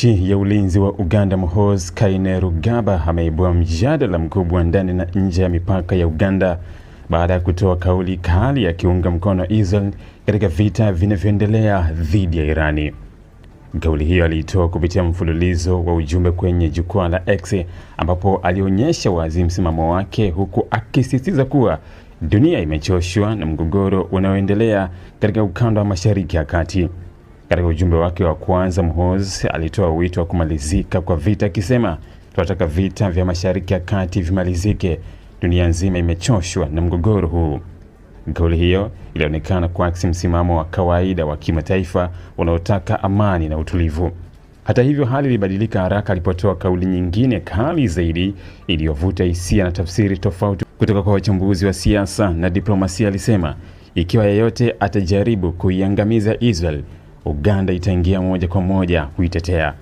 Ministry ya ulinzi wa Uganda Muhoozi Kainerugaba ameibua mjadala mkubwa ndani na nje ya mipaka ya Uganda baada ya kutoa kauli kali akiunga mkono Israel katika vita vinavyoendelea dhidi ya Irani. Kauli hiyo aliitoa kupitia mfululizo wa ujumbe kwenye jukwaa la X ambapo alionyesha wazi msimamo wake huku akisisitiza kuwa dunia imechoshwa na mgogoro unaoendelea katika ukanda wa Mashariki ya Kati. Katika ujumbe wake wa kwanza, Muhoozi alitoa wito wa kumalizika kwa vita akisema, "Tunataka vita vya Mashariki ya Kati vimalizike. Dunia nzima imechoshwa na mgogoro huu." Kauli hiyo ilionekana kuakisi msimamo wa kawaida wa kimataifa unaotaka amani na utulivu. Hata hivyo, hali ilibadilika haraka alipotoa kauli nyingine kali zaidi iliyovuta hisia na tafsiri tofauti kutoka kwa wachambuzi wa siasa na diplomasia. Alisema, "Ikiwa yeyote atajaribu kuiangamiza Israel, Uganda itaingia moja kwa moja kuitetea."